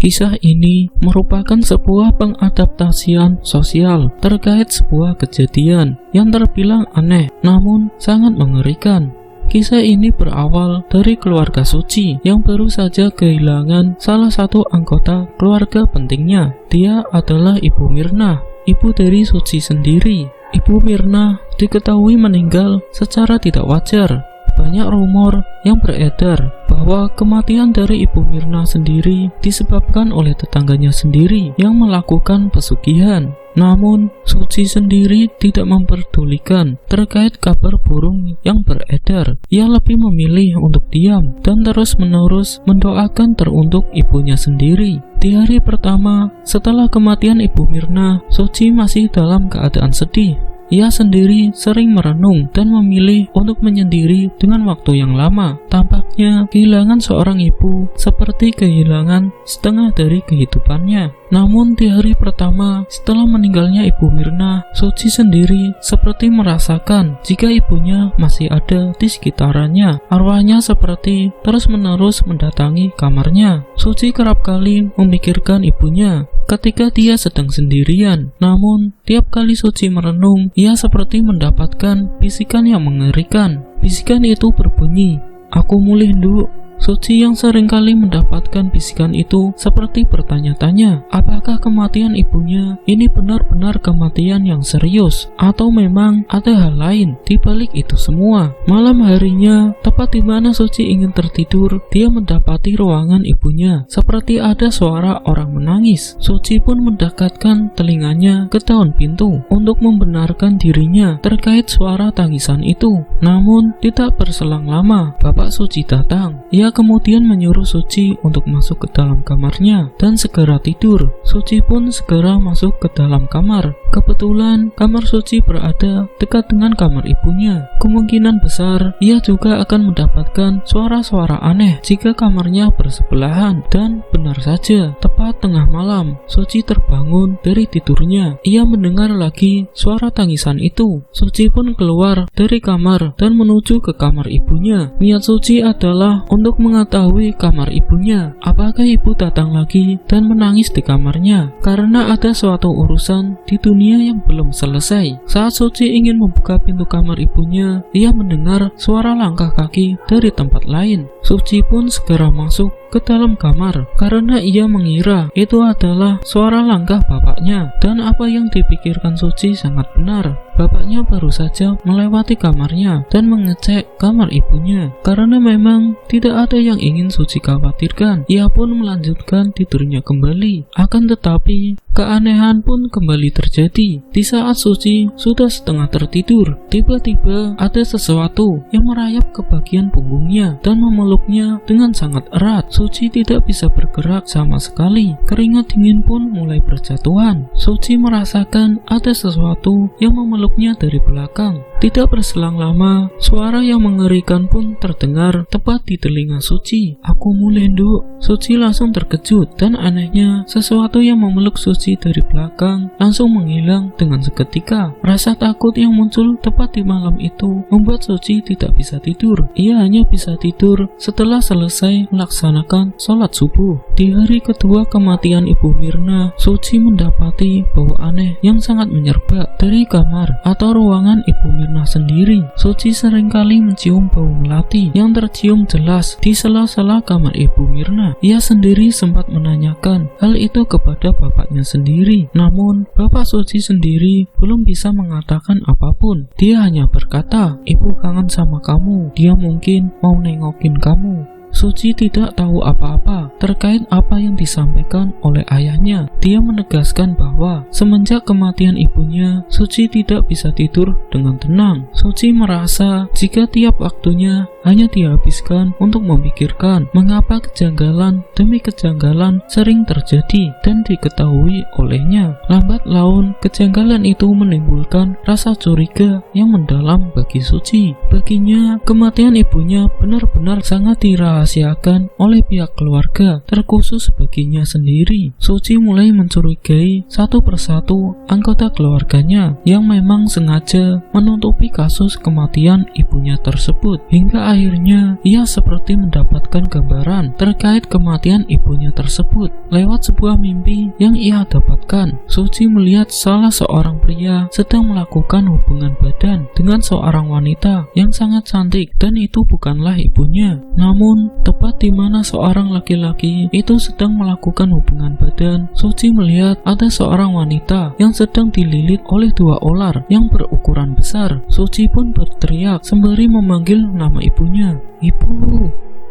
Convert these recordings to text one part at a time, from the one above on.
Kisah ini merupakan sebuah pengadaptasian sosial terkait sebuah kejadian yang terbilang aneh namun sangat mengerikan. Kisah ini berawal dari keluarga Suci yang baru saja kehilangan salah satu anggota keluarga pentingnya. Dia adalah Ibu Mirna, ibu dari Suci sendiri. Ibu Mirna diketahui meninggal secara tidak wajar. Banyak rumor yang beredar bahwa kematian dari Ibu Mirna sendiri disebabkan oleh tetangganya sendiri yang melakukan pesugihan. Namun, Suci sendiri tidak memperdulikan terkait kabar burung yang beredar. Ia lebih memilih untuk diam dan terus-menerus mendoakan teruntuk ibunya sendiri. Di hari pertama setelah kematian Ibu Mirna, Suci masih dalam keadaan sedih. Ia sendiri sering merenung dan memilih untuk menyendiri dengan waktu yang lama. Tampaknya kehilangan seorang ibu seperti kehilangan setengah dari kehidupannya. Namun di hari pertama setelah meninggalnya Ibu Mirna, Suci sendiri seperti merasakan jika ibunya masih ada di sekitarannya. Arwahnya seperti terus-menerus mendatangi kamarnya. Suci kerap kali memikirkan ibunya ketika dia sedang sendirian. Namun, tiap kali Suci merenung, ia seperti mendapatkan bisikan yang mengerikan. Bisikan itu berbunyi, "Aku mulih, Nduk." Suci yang seringkali mendapatkan bisikan itu seperti bertanya-tanya, apakah kematian ibunya ini benar-benar kematian yang serius atau memang ada hal lain di balik itu semua. Malam harinya, tepat di mana Suci ingin tertidur, dia mendapati ruangan ibunya seperti ada suara orang menangis. Suci pun mendekatkan telinganya ke daun pintu untuk membenarkan dirinya terkait suara tangisan itu. Namun, tidak berselang lama, Bapak Suci datang. Ia kemudian menyuruh Suci untuk masuk ke dalam kamarnya dan segera tidur. Suci pun segera masuk ke dalam kamar. Kebetulan kamar Suci berada dekat dengan kamar ibunya. Kemungkinan besar ia juga akan mendapatkan suara-suara aneh jika kamarnya bersebelahan. Dan benar saja, tepat tengah malam, Suci terbangun dari tidurnya. Ia mendengar lagi suara tangisan itu. Suci pun keluar dari kamar dan menuju ke kamar ibunya. Niat Suci adalah untuk mengetahui kamar ibunya. Apakah ibu datang lagi dan menangis di kamarnya karena ada suatu urusan di dunia yang belum selesai. Saat Suci ingin membuka pintu kamar ibunya, ia mendengar suara langkah kaki dari tempat lain. Suci pun segera masuk ke dalam kamar karena ia mengira itu adalah suara langkah bapaknya. Dan apa yang dipikirkan Suci sangat benar. Bapaknya baru saja melewati kamarnya dan mengecek kamar ibunya. Karena memang tidak ada yang ingin Suci khawatirkan, ia pun melanjutkan tidurnya kembali. Akan tetapi, keanehan pun kembali terjadi. Di saat Suci sudah setengah tertidur, tiba-tiba ada sesuatu yang merayap ke bagian punggungnya dan memeluknya dengan sangat erat. Suci tidak bisa bergerak sama sekali. Keringat dingin pun mulai berjatuhan. Suci merasakan ada sesuatu yang memeluknya dari belakang. Tidak berselang lama, suara yang mengerikan pun terdengar tepat di telinga Suci. "Aku mulih, Nduk." Suci langsung terkejut dan anehnya sesuatu yang memeluk Suci dari belakang langsung menghilang dengan seketika. Rasa takut yang muncul tepat di malam itu membuat Suci tidak bisa tidur. Ia hanya bisa tidur setelah selesai melaksanakan sholat subuh. Di hari kedua kematian Ibu Mirna, Suci mendapati bau aneh yang sangat menyerbak dari kamar atau ruangan Ibu Mirna sendiri. Suci seringkali mencium bau melati yang tercium jelas di sela-sela kamar Ibu Mirna. Ia sendiri sempat menanyakan hal itu kepada bapaknya sendiri. Namun, Bapak Suci sendiri belum bisa mengatakan apapun. Dia hanya berkata, "Ibu kangen sama kamu. Dia mungkin mau nengokin kamu." Suci tidak tahu apa-apa terkait apa yang disampaikan oleh ayahnya. Dia menegaskan bahwa semenjak kematian ibunya, Suci tidak bisa tidur dengan tenang. Suci merasa jika tiap waktunya hanya dihabiskan untuk memikirkan mengapa kejanggalan demi kejanggalan sering terjadi dan diketahui olehnya. Lambat laun, kejanggalan itu menimbulkan rasa curiga yang mendalam bagi Suci. Baginya, kematian ibunya benar-benar sangat dirasakan dirahasiakan oleh pihak keluarga, terkhusus baginya sendiri. Suci mulai mencurigai satu persatu anggota keluarganya yang memang sengaja menutupi kasus kematian ibunya tersebut. Hingga akhirnya ia seperti mendapatkan gambaran terkait kematian ibunya tersebut lewat sebuah mimpi yang ia dapatkan. Suci melihat salah seorang pria sedang melakukan hubungan badan dengan seorang wanita yang sangat cantik, dan itu bukanlah ibunya. Namun tepat di mana seorang laki-laki itu sedang melakukan hubungan badan, Suci melihat ada seorang wanita yang sedang dililit oleh dua ular yang berukuran besar. Suci pun berteriak sembari memanggil nama ibunya, "Ibu,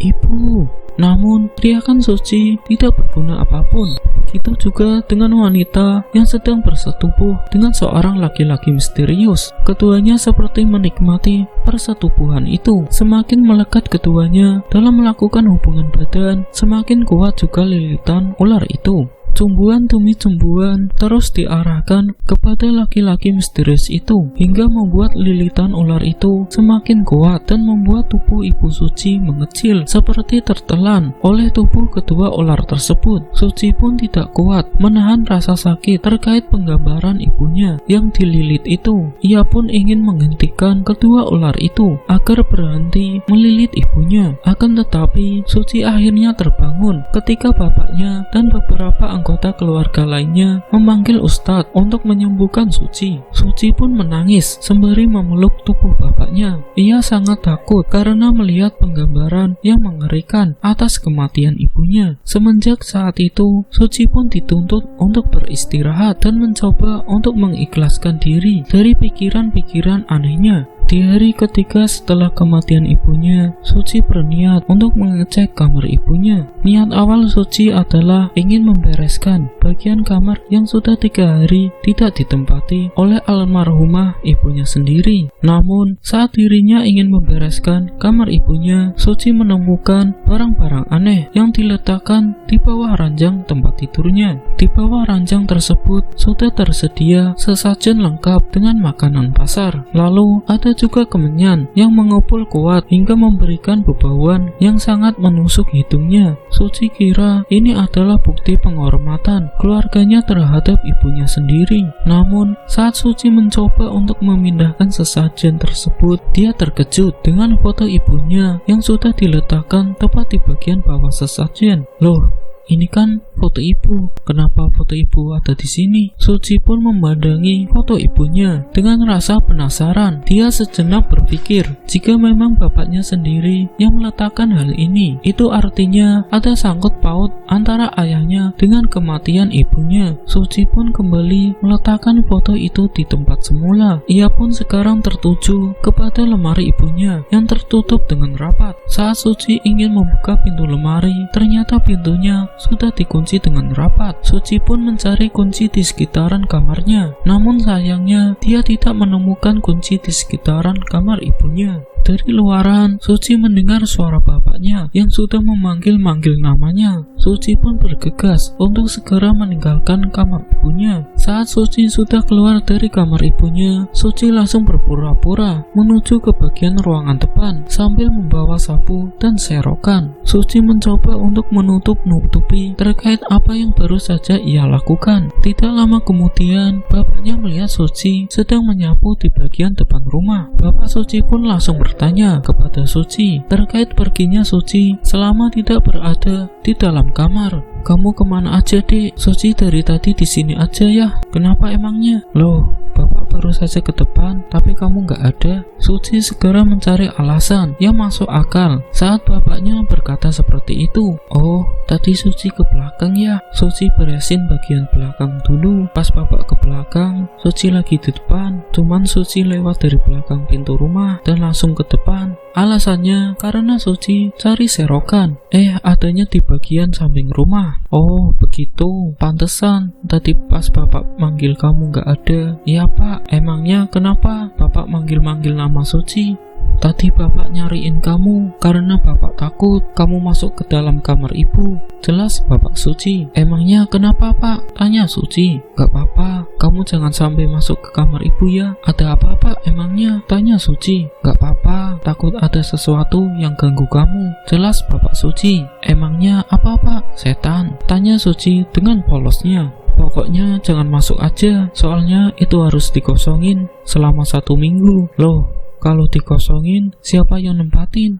ibu." Namun teriakan Suci tidak berguna apapun. Begitu juga dengan wanita yang sedang bersetubuh dengan seorang laki-laki misterius. Keduanya seperti menikmati persetubuhan itu. Semakin melekat keduanya dalam melakukan hubungan badan, semakin kuat juga lilitan ular itu. Cumbuan demi cumbuan terus diarahkan kepada laki-laki misterius itu, hingga membuat lilitan ular itu semakin kuat dan membuat tubuh Ibu Suci mengecil seperti tertelan oleh tubuh kedua ular tersebut. Suci pun tidak kuat menahan rasa sakit terkait penggambaran ibunya yang dililit itu. Ia pun ingin menghentikan kedua ular itu agar berhenti melilit ibunya. Akan tetapi Suci akhirnya terbangun ketika bapaknya dan beberapa anggota keluarga lainnya memanggil Ustadz untuk menyembuhkan Suci. Suci pun menangis sembari memeluk tubuh bapaknya. Ia sangat takut karena melihat penggambaran yang mengerikan atas kematian ibunya. Semenjak saat itu, Suci pun dituntut untuk beristirahat dan mencoba untuk mengikhlaskan diri dari pikiran-pikiran anehnya. Di hari ketiga setelah kematian ibunya, Suci berniat untuk mengecek kamar ibunya. Niat awal Suci adalah ingin membereskan bagian kamar yang sudah 3 hari tidak ditempati oleh almarhumah ibunya sendiri. Namun, saat dirinya ingin membereskan kamar ibunya, Suci menemukan barang-barang aneh yang diletakkan di bawah ranjang tempat tidurnya. Di bawah ranjang tersebut sudah tersedia sesajen lengkap dengan makanan pasar. Lalu ada juga kemenyan yang mengepul kuat hingga memberikan bebauan yang sangat menusuk hidungnya. Suci kira ini adalah bukti penghormatan keluarganya terhadap ibunya sendiri. Namun saat Suci mencoba untuk memindahkan sesajen tersebut, dia terkejut dengan foto ibunya yang sudah diletakkan tepat di bagian bawah sesajen. Loh, ini kan foto ibu. Kenapa foto ibu ada di sini? Suci pun memandangi foto ibunya dengan rasa penasaran. Dia sejenak berpikir, jika memang bapaknya sendiri yang meletakkan hal ini, itu artinya ada sangkut paut antara ayahnya dengan kematian ibunya. Suci pun kembali meletakkan foto itu di tempat semula. Ia pun sekarang tertuju kepada lemari ibunya yang tertutup dengan rapat. Saat Suci ingin membuka pintu lemari, ternyata pintunya sudah dikunci dengan rapat. Suci pun mencari kunci di sekitaran kamarnya, namun sayangnya dia tidak menemukan kunci di sekitaran kamar ibunya. Dari luaran, Suci mendengar suara bapaknya yang sudah memanggil-manggil namanya. Suci pun bergegas untuk segera meninggalkan kamar ibunya. Saat Suci sudah keluar dari kamar ibunya, Suci langsung berpura-pura menuju ke bagian ruangan depan sambil membawa sapu dan serokan. Suci mencoba untuk menutup-nutupi terkait apa yang baru saja ia lakukan. Tidak lama kemudian, bapaknya melihat Suci sedang menyapu di bagian depan rumah. Bapak Suci pun langsung bertanya kepada Suci terkait perginya Suci selama tidak berada di dalam kamar. "Kamu kemana aja, Dik? Suci dari tadi di sini aja ya. Kenapa emangnya?" "Loh, Bapak baru saja ke depan, tapi kamu nggak ada." Suci segera mencari alasan yang masuk akal saat bapaknya berkata seperti itu. "Oh, tadi Suci ke belakang ya. Suci beresin bagian belakang dulu. Pas Bapak ke belakang, Suci lagi di depan. Cuman Suci lewat dari belakang pintu rumah dan langsung ke depan." Alasannya karena Suci cari serokan. Adanya di bagian samping rumah. "Oh, begitu. Pantesan tadi pas Bapak manggil kamu nggak ada." "Iya, Pak. Emangnya kenapa Bapak manggil-manggil nama Suci?" tadi bapak nyariin kamu karena bapak takut kamu masuk ke dalam kamar ibu. Jelas bapak Suci. Emangnya kenapa pak? Tanya Suci. Gak apa-apa, kamu jangan sampai masuk ke kamar ibu ya. Ada apa-apa emangnya? Tanya Suci. Gak apa-apa, takut ada sesuatu yang ganggu kamu. Jelas bapak Suci. Emangnya apa pak? Setan. Tanya Suci dengan polosnya. Pokoknya jangan masuk aja, soalnya itu harus dikosongin selama 1 minggu. Loh, kalau dikosongin siapa yang nempatin?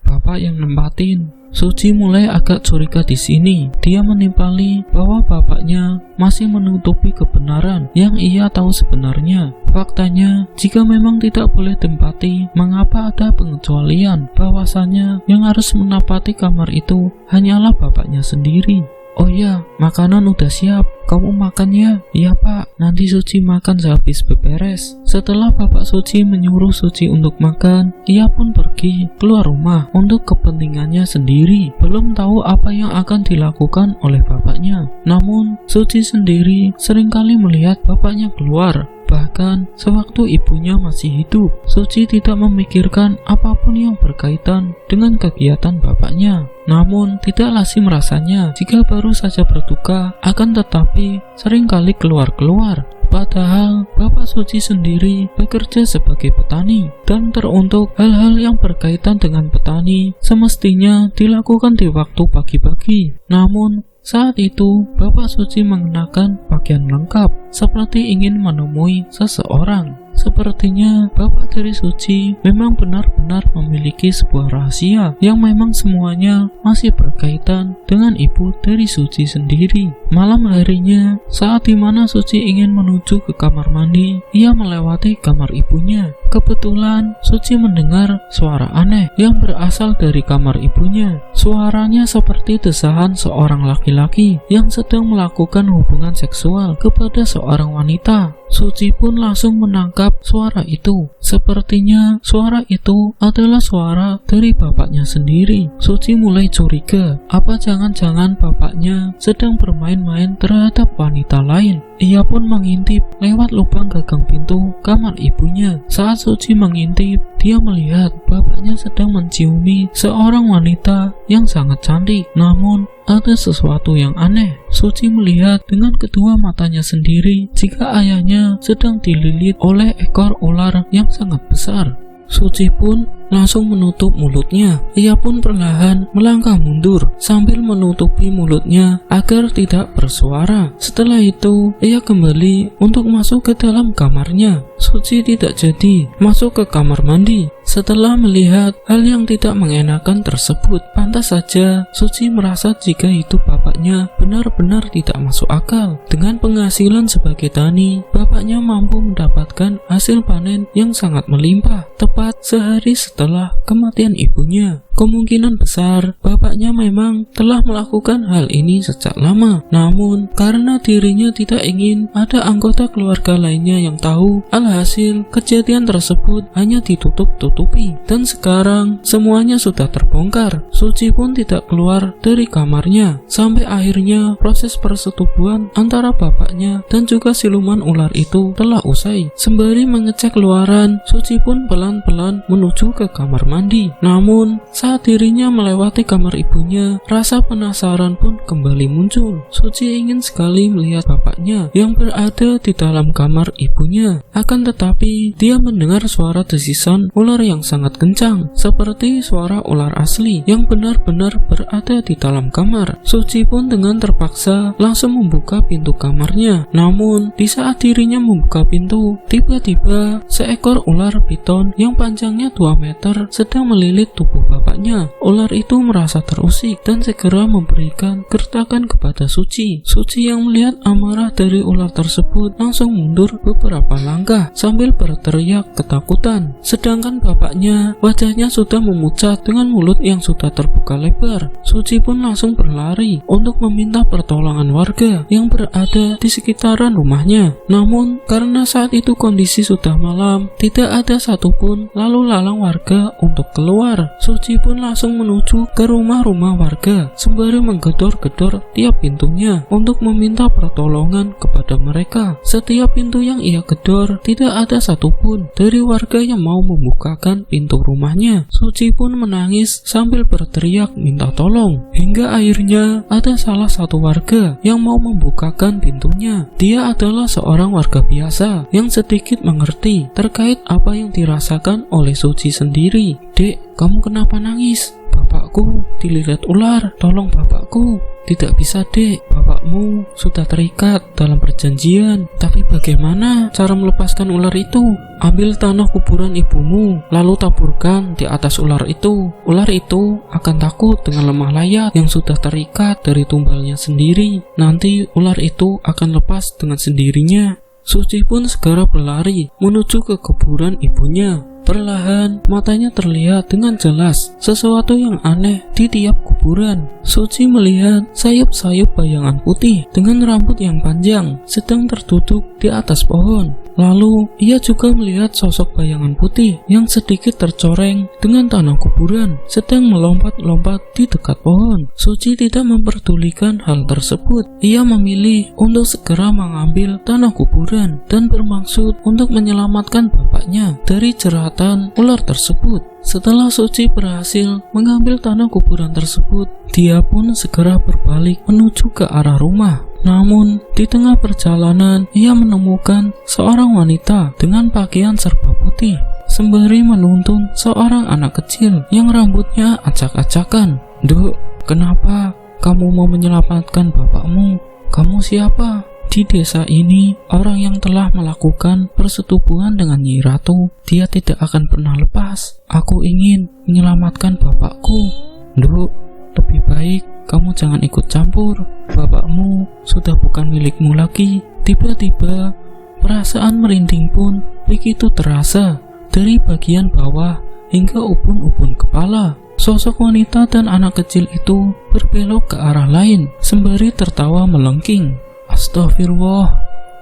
Bapak yang nempatin. Suci mulai agak curiga di sini. Dia menimpali bahwa bapaknya masih menutupi kebenaran yang ia tahu sebenarnya. Faktanya, jika memang tidak boleh tempati, mengapa ada pengecualian bahwasannya yang harus menempati kamar itu hanyalah bapaknya sendiri? Oh ya, makanan udah siap. Kamu makan ya? Iya pak, nanti Suci makan sehabis beberes. Setelah bapak Suci menyuruh Suci untuk makan, ia pun pergi keluar rumah untuk kepentingannya sendiri. Belum tahu apa yang akan dilakukan oleh bapaknya. Namun, Suci sendiri seringkali melihat bapaknya keluar. Bahkan sewaktu ibunya masih hidup, Suci tidak memikirkan apapun yang berkaitan dengan kegiatan bapaknya. Namun tidak lazim rasanya jika baru saja berduka, akan tetapi seringkali keluar-keluar. Padahal bapak Suci sendiri bekerja sebagai petani, dan teruntuk hal-hal yang berkaitan dengan petani semestinya dilakukan di waktu pagi-pagi. Namun saat itu, Bapak Suci mengenakan pakaian lengkap, seperti ingin menemui seseorang. Sepertinya Bapak dari Suci memang benar-benar memiliki sebuah rahasia yang memang semuanya masih berkaitan dengan ibu dari Suci sendiri. Malam harinya, saat dimana Suci ingin menuju ke kamar mandi, ia melewati kamar ibunya. Kebetulan Suci mendengar suara aneh yang berasal dari kamar ibunya. Suaranya seperti desahan seorang laki-laki yang sedang melakukan hubungan seksual kepada seorang wanita. Suci pun langsung menangkap suara itu. Sepertinya suara itu adalah suara dari bapaknya sendiri. Suci mulai curiga, apa jangan-jangan bapaknya sedang bermain-main terhadap wanita lain. Ia pun mengintip lewat lubang gagang pintu kamar ibunya. Saat Suci mengintip, dia melihat bapaknya sedang menciumi seorang wanita yang sangat cantik. Namun ada sesuatu yang aneh. Suci melihat dengan kedua matanya sendiri jika ayahnya sedang dililit oleh ekor ular yang sangat besar. Suci pun langsung menutup mulutnya. Ia pun perlahan melangkah mundur sambil menutupi mulutnya agar tidak bersuara. Setelah itu, ia kembali untuk masuk ke dalam kamarnya. Suci tidak jadi masuk ke kamar mandi. Setelah melihat hal yang tidak mengenakan tersebut, pantas saja Suci merasa jika hidup bapaknya benar-benar tidak masuk akal. Dengan penghasilan sebagai tani, bapaknya mampu mendapatkan hasil panen yang sangat melimpah tepat sehari setelah kematian ibunya. Kemungkinan besar bapaknya memang telah melakukan hal ini sejak lama. Namun karena dirinya tidak ingin ada anggota keluarga lainnya yang tahu, alhasil kejadian tersebut hanya ditutup-tutupi. Dan sekarang semuanya sudah terbongkar. Suci pun tidak keluar dari kamarnya sampai akhirnya proses persetubuhan antara bapaknya dan juga siluman ular itu telah usai. Sembari mengecek luaran, Suci pun pelan-pelan menuju ke kamar mandi. Namun saat dirinya melewati kamar ibunya, rasa penasaran pun kembali muncul. Suci ingin sekali melihat bapaknya yang berada di dalam kamar ibunya. Akan tetapi, dia mendengar suara desisan ular yang sangat kencang, seperti suara ular asli yang benar-benar berada di dalam kamar. Suci pun dengan terpaksa langsung membuka pintu kamarnya. Namun, di saat dirinya membuka pintu, tiba-tiba seekor ular piton yang panjangnya 2 meter sedang melilit tubuh bapaknya. Ular itu merasa terusik dan segera memberikan gertakan kepada Suci. Suci yang melihat amarah dari ular tersebut langsung mundur beberapa langkah sambil berteriak ketakutan. Sedangkan bapaknya, wajahnya sudah memucat dengan mulut yang sudah terbuka lebar. Suci pun langsung berlari untuk meminta pertolongan warga yang berada di sekitaran rumahnya. Namun karena saat itu kondisi sudah malam, tidak ada satupun lalu lalang warga untuk keluar. Suci pun langsung menuju ke rumah-rumah warga sembari menggedor-gedor tiap pintunya untuk meminta pertolongan kepada mereka. Setiap pintu yang ia gedor, tidak ada satupun dari warga yang mau membukakan pintu rumahnya. Suci pun menangis sambil berteriak minta tolong. Hingga akhirnya ada salah satu warga yang mau membukakan pintunya. Dia adalah seorang warga biasa yang sedikit mengerti terkait apa yang dirasakan oleh Suci sendiri. "Dek, kamu kenapa nangis? Bapakku dililit ular, tolong bapakku." "Tidak bisa, Dek, bapakmu sudah terikat dalam perjanjian. Tapi bagaimana cara melepaskan ular itu? Ambil tanah kuburan ibumu, lalu taburkan di atas ular itu. Ular itu akan takut dengan lemah layat yang sudah terikat dari tumbalnya sendiri. Nanti ular itu akan lepas dengan sendirinya." Suci pun segera berlari menuju ke kuburan ibunya. Perlahan matanya terlihat dengan jelas sesuatu yang aneh di tiap kuburan. Suci melihat sayap-sayap bayangan putih dengan rambut yang panjang sedang terduduk di atas pohon. Lalu ia juga melihat sosok bayangan putih yang sedikit tercoreng dengan tanah kuburan sedang melompat-lompat di dekat pohon. Suci tidak memperdulikan hal tersebut. Ia memilih untuk segera mengambil tanah kuburan dan bermaksud untuk menyelamatkan bapaknya dari jeratan ular tersebut. Setelah Suci berhasil mengambil tanah kuburan tersebut, dia pun segera berbalik menuju ke arah rumah. Namun, di tengah perjalanan, ia menemukan seorang wanita dengan pakaian serba putih, sembari menuntun seorang anak kecil yang rambutnya acak-acakan. "Duk, kenapa kamu mau menyelamatkan bapakmu? Kamu siapa?" "Di desa ini, orang yang telah melakukan persetubuhan dengan Nyi Ratu, dia tidak akan pernah lepas. Aku ingin menyelamatkan bapakku." "Duk, lebih baik kamu jangan ikut campur. Bapakmu sudah bukan milikmu lagi." Tiba-tiba, perasaan merinding pun begitu terasa dari bagian bawah hingga ubun-ubun kepala. Sosok wanita dan anak kecil itu berbelok ke arah lain sembari tertawa melengking. "Astagfirullah,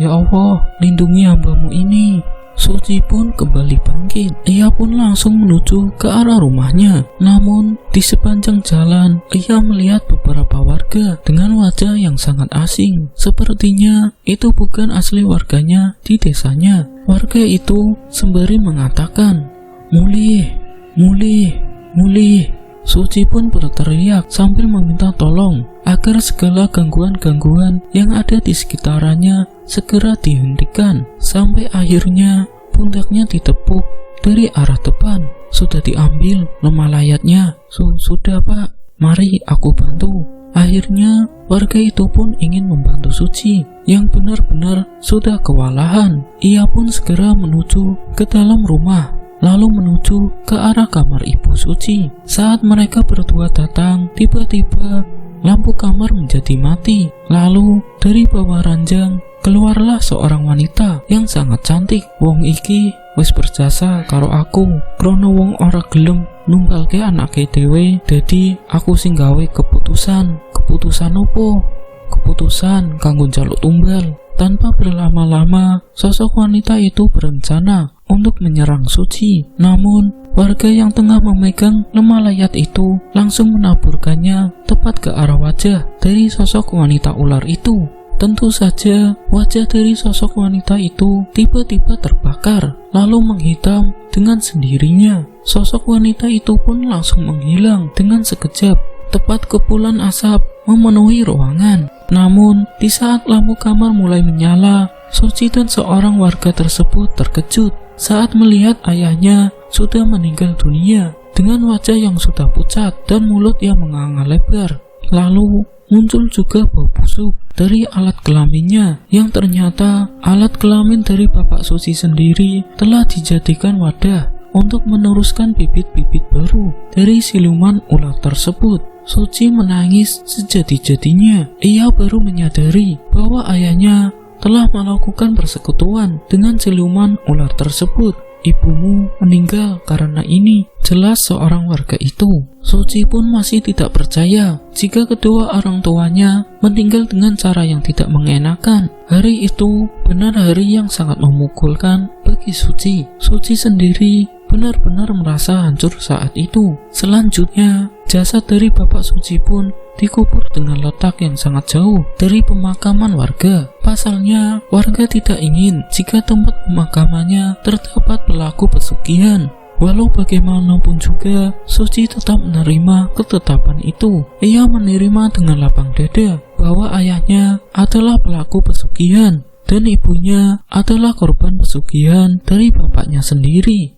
ya Allah, lindungi hambamu ini." Suci pun kembali bangkit. Ia pun langsung menuju ke arah rumahnya. Namun di sepanjang jalan ia melihat beberapa warga dengan wajah yang sangat asing. Sepertinya itu bukan asli warganya di desanya. Warga itu sembari mengatakan, "Mulih, mulih, mulih." Suci pun berteriak sambil meminta tolong agar segala gangguan-gangguan yang ada di sekitarannya segera dihentikan. Sampai akhirnya pundaknya ditepuk dari arah depan. "Sudah diambil lemah layatnya." Sudah Pak, mari aku bantu." Akhirnya warga itu pun ingin membantu Suci yang benar-benar sudah kewalahan. Ia pun segera menuju ke dalam rumah, lalu menuju ke arah kamar ibu Suci. Saat mereka berdua datang, tiba-tiba lampu kamar menjadi mati. Lalu dari bawah ranjang keluarlah seorang wanita yang sangat cantik. "Wong iki wis berjasa karo aku, krono wong ora gelem numbalke anake dhewe, dadi aku sing gawe keputusan." "Keputusan opo?" "Keputusan kanggo njaluk tumbal." Tanpa berlama-lama, sosok wanita itu berencana untuk menyerang Suci. Namun, warga yang tengah memegang lemah layat itu langsung menaburkannya tepat ke arah wajah dari sosok wanita ular itu. Tentu saja, wajah dari sosok wanita itu tiba-tiba terbakar, lalu menghitam dengan sendirinya. Sosok wanita itu pun langsung menghilang dengan sekejap. Tepat kepulan asap memenuhi ruangan. Namun, di saat lampu kamar mulai menyala, Suci dan seorang warga tersebut terkejut saat melihat ayahnya sudah meninggal dunia dengan wajah yang sudah pucat dan mulut yang menganga lebar. Lalu muncul juga bau busuk dari alat kelaminnya yang ternyata alat kelamin dari bapak Suci sendiri telah dijadikan wadah untuk meneruskan bibit-bibit baru dari siluman ular tersebut. Suci menangis sejadi-jadinya. Ia baru menyadari bahwa ayahnya telah melakukan persekutuan dengan siluman ular tersebut. "Ibumu meninggal karena ini," jelas seorang warga itu. Suci pun masih tidak percaya jika kedua orang tuanya meninggal dengan cara yang tidak mengenakan. Hari itu benar hari yang sangat memukulkan bagi Suci. Suci sendiri benar-benar merasa hancur saat itu. Selanjutnya, jasad dari Bapak Suci pun dikubur dengan letak yang sangat jauh dari pemakaman warga. Pasalnya, warga tidak ingin jika tempat pemakamannya terdapat pelaku pesugihan. Walau bagaimanapun juga, Suci tetap menerima ketetapan itu. Ia menerima dengan lapang dada bahwa ayahnya adalah pelaku pesugihan dan ibunya adalah korban pesugihan dari bapaknya sendiri.